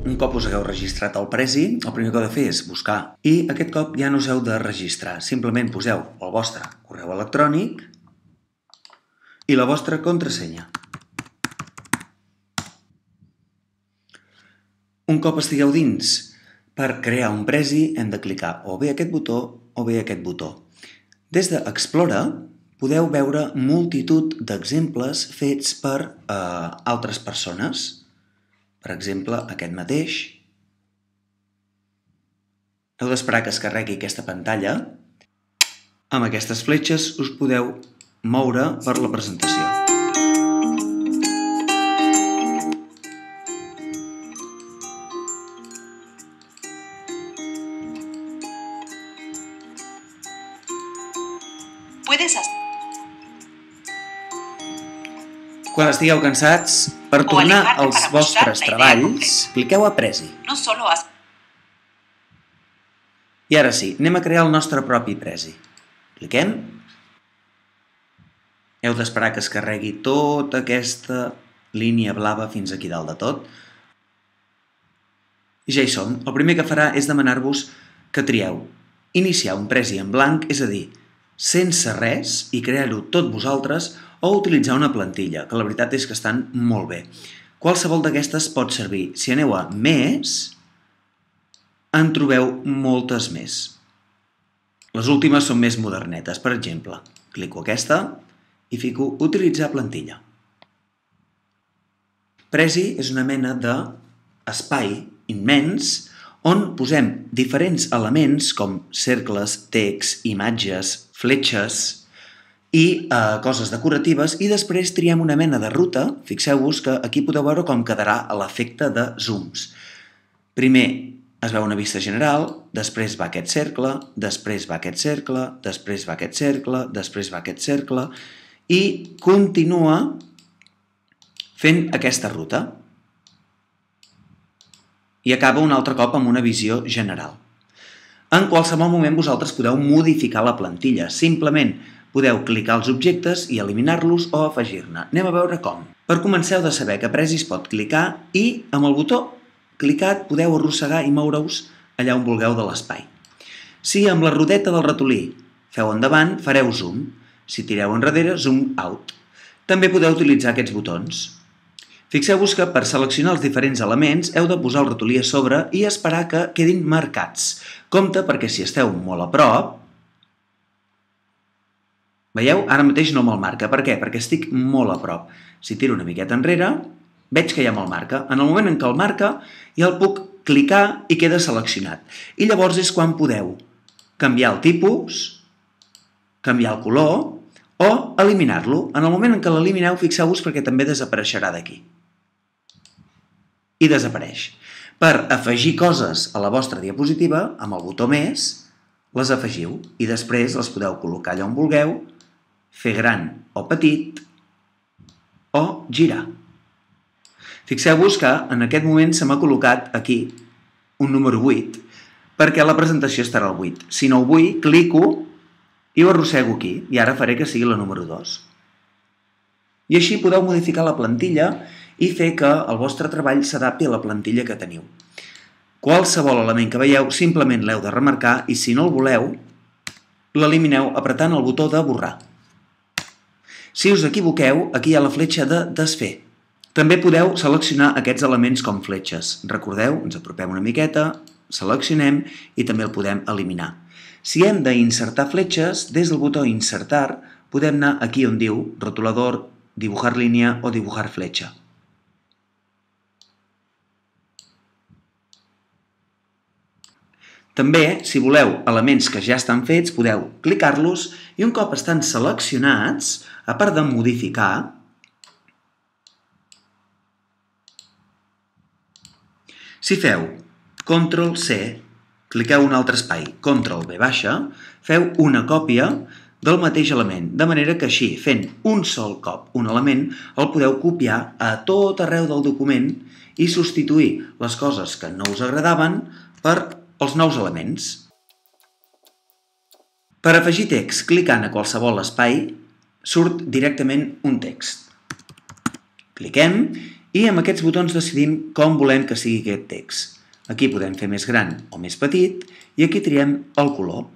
Un cop us hagueu registrat el Prezi, el primer que heu de fer és buscar. I aquest cop ja no us heu de registrar. Simplement poseu el vostre correu electrònic i la vostra contrasenya. Un cop estigueu dins, per crear un Prezi hem de clicar o bé aquest botó o bé aquest botó. Des d'Explorer podeu veure multitud d'exemples fets per altres persones. Per exemple, aquest mateix. Heu d'esperar que es carregui aquesta pantalla. Amb aquestes fletxes us podeu moure per la presentació. Quan estigueu cansats, per tornar als vostres treballs, cliqueu a Prezi. I ara sí, anem a crear el nostre propi Prezi. Cliquem. Heu d'esperar que es carregui tota aquesta línia blava fins aquí dalt de tot. I ja hi som. El primer que farà és demanar-vos que trieu iniciar un Prezi en blanc, és a dir, sense res, i crear-ho tot vosaltres, o utilitzar una plantilla, que la veritat és que estan molt bé. Qualsevol d'aquestes pot servir. Si aneu a més, en trobeu moltes més. Les últimes són més modernetes. Per exemple, clico aquesta i fico utilitzar plantilla. Prezi és una mena d'espai immens on posem diferents elements com cercles, text, imatges, fletxes i coses decoratives, i després triem una mena de ruta. Fixeu-vos que aquí podeu veure com quedarà l'efecte de zooms. Primer es veu una vista general, després va aquest cercle, després va aquest cercle, després va aquest cercle, després va aquest cercle, i continua fent aquesta ruta. I acaba un altre cop amb una visió general. En qualsevol moment vosaltres podeu modificar la plantilla. Simplement podeu clicar els objectes i eliminar-los o afegir-ne. Anem a veure com. Per començar heu de saber que a Prezi es pot clicar i amb el botó clicat podeu arrossegar i moure-us allà on vulgueu de l'espai. Si amb la rodeta del ratolí feu endavant, fareu zoom. Si tireu enrere, zoom out. També podeu utilitzar aquests botons. Fixeu-vos que per seleccionar els diferents elements heu de posar el ratolí a sobre i esperar que quedin marcats. Compte perquè si esteu molt a prop, veieu? Ara mateix no me'l marca. Per què? Perquè estic molt a prop. Si tiro una miqueta enrere, veig que ja me'l marca. En el moment en què el marca, ja el puc clicar i queda seleccionat. I llavors és quan podeu canviar el tipus, canviar el color o eliminar-lo. En el moment en què l'elimineu, fixeu-vos perquè també desapareixerà d'aquí. I desapareix. Per afegir coses a la vostra diapositiva, amb el botó més, les afegiu i després les podeu col·locar allà on vulgueu, fer gran o petit o girar. Fixeu-vos que en aquest moment se m'ha col·locat aquí un número 8 perquè la presentació estarà al 8. Si no ho vull, clico i ho arrossego aquí i ara faré que sigui la número 2. I així podeu modificar la plantilla i fer que el vostre treball s'adapti a la plantilla que teniu. Qualsevol element que veieu simplement l'heu de remarcar i si no el voleu, l'elimineu apretant el botó de borrar. Si us equivoqueu, aquí hi ha la fletxa de desfer. També podeu seleccionar aquests elements com fletxes. Recordeu, ens apropem una miqueta, seleccionem i també el podem eliminar. Si hem d'insertar fletxes, des del botó insertar podem anar aquí on diu rotulador, dibujar línia o dibujar fletxa. També, si voleu elements que ja estan fets, podeu clicar-los i un cop estan seleccionats, a part de modificar, si feu Ctrl+C, cliqueu un altre espai, Ctrl+V, feu una còpia del mateix element, de manera que així, fent un sol cop un element, el podeu copiar a tot arreu del document i substituir les coses que no us agradaven per els nous elements. Per afegir text, clicant a qualsevol espai, surt directament un text. Cliquem I amb aquests botons decidim com volem que sigui aquest text. Aquí podem fer més gran o més petit i aquí triem el color.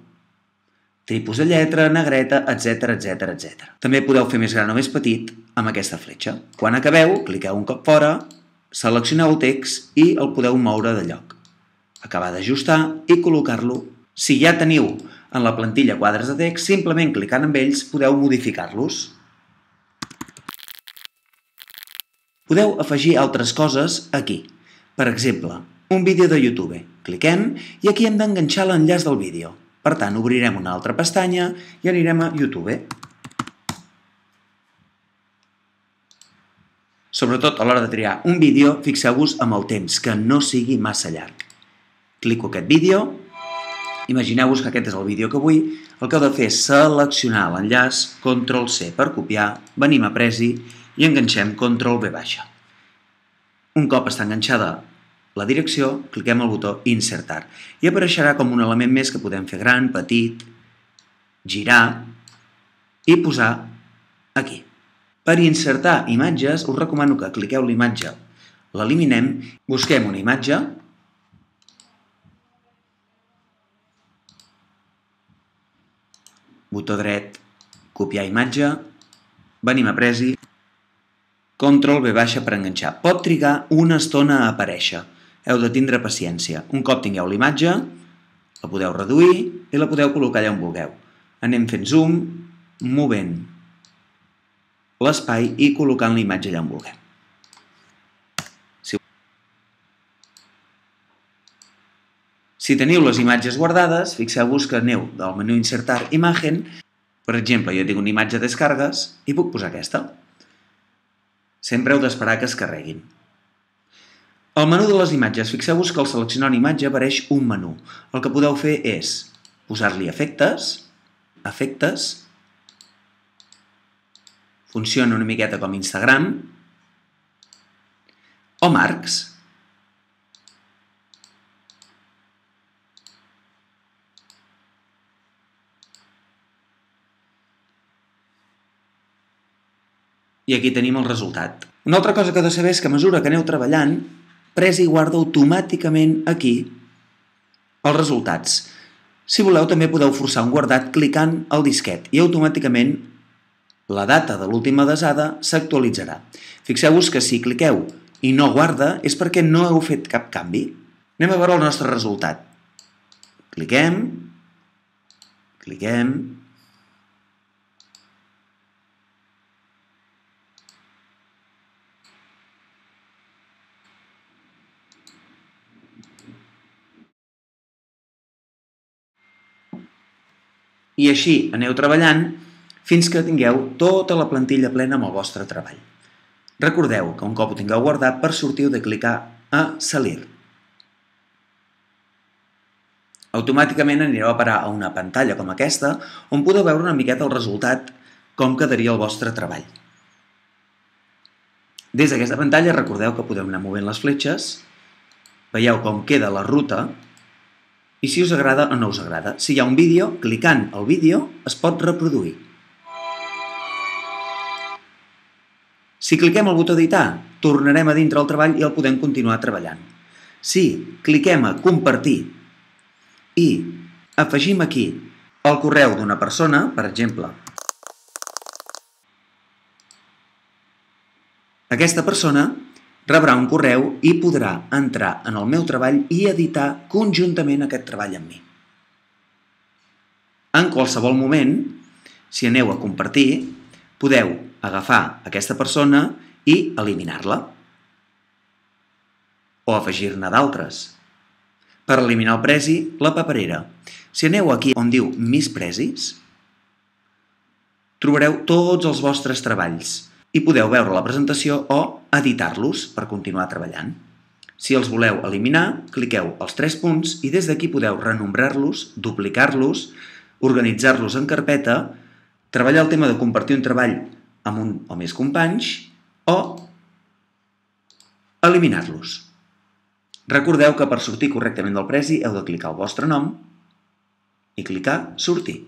Tipus de lletra, negreta, etc. També podeu fer més gran o més petit amb aquesta fletxa. Quan acabeu, cliqueu un cop fora, seleccioneu el text i el podeu moure de lloc. Acabar d'ajustar i col·locar-lo. Si ja teniu en la plantilla quadres de text, simplement clicant amb ells podeu modificar-los. Podeu afegir altres coses aquí. Per exemple, un vídeo de YouTube. Cliquem i aquí hem d'enganxar l'enllaç del vídeo. Per tant, obrirem una altra pestanya i anirem a YouTube. Sobretot a l'hora de triar un vídeo, fixeu-vos amb el temps, que no sigui massa llarg. Clico aquest vídeo. Imagineu-vos que aquest és el vídeo que vull. El que heu de fer és seleccionar l'enllaç, Ctrl+C per copiar, venim a Presi i enganxem Ctrl+V baixa. Un cop està enganxada la direcció, cliquem al botó Insertar i apareixerà com un element més que podem fer gran, petit, girar i posar aquí. Per insertar imatges us recomano que cliqueu l'imatge, l'eliminem, busquem una imatge, botó dret, copiar imatge, venim a Presi, Ctrl+V baixa per enganxar. Pot trigar una estona a aparèixer. Heu de tindre paciència. Un cop tingueu l'imatge, la podeu reduir i la podeu col·locar allà on vulgueu. Anem fent zoom, movent l'espai i col·locant la imatge allà on vulguem. Si teniu les imatges guardades, fixeu-vos que aneu del menú Insertar Imagen. Per exemple, jo tinc una imatge de descargues i puc posar aquesta. Sempre heu d'esperar que es carreguin. Al menú de les imatges, fixeu-vos que al seleccionar una imatge apareix un menú. El que podeu fer és posar-li efectes, funciona una miqueta com Instagram, o marcs. I aquí tenim el resultat. Una altra cosa que heu de saber és que a mesura que aneu treballant, Presi guarda automàticament aquí els resultats. Si voleu, també podeu forçar un guardat clicant al disquet i automàticament la data de l'última desada s'actualitzarà. Fixeu-vos que si cliqueu i no guarda és perquè no heu fet cap canvi. Anem a veure el nostre resultat. Cliquem. I així aneu treballant fins que tingueu tota la plantilla plena amb el vostre treball. Recordeu que un cop ho tingueu guardat, per sortir heu de clicar a Salir. Automàticament anireu a parar a una pantalla com aquesta on podeu veure una miqueta el resultat, com quedaria el vostre treball. Des d'aquesta pantalla recordeu que podeu anar movent les fletxes, veieu com queda la ruta, i si us agrada o no us agrada. Si hi ha un vídeo, clicant al vídeo es pot reproduir. Si cliquem al botó editar, tornarem a dintre el treball i el podem continuar treballant. Si cliquem a compartir i afegim aquí el correu d'una persona, per exemple, aquesta persona rebrà un correu i podrà entrar en el meu treball i editar conjuntament aquest treball amb mi. En qualsevol moment, si aneu a compartir, podeu agafar aquesta persona i eliminar-la o afegir-ne d'altres. Per eliminar el presi, la paperera. Si aneu aquí on diu Més presis, trobareu tots els vostres treballs i podeu veure la presentació o editar-los per continuar treballant. Si els voleu eliminar, cliqueu els 3 punts i des d'aquí podeu renombrar-los, duplicar-los, organitzar-los en carpeta, treballar el tema de compartir un treball amb un o més companys o eliminar-los. Recordeu que per sortir correctament del presi heu de clicar el vostre nom i clicar Sortir.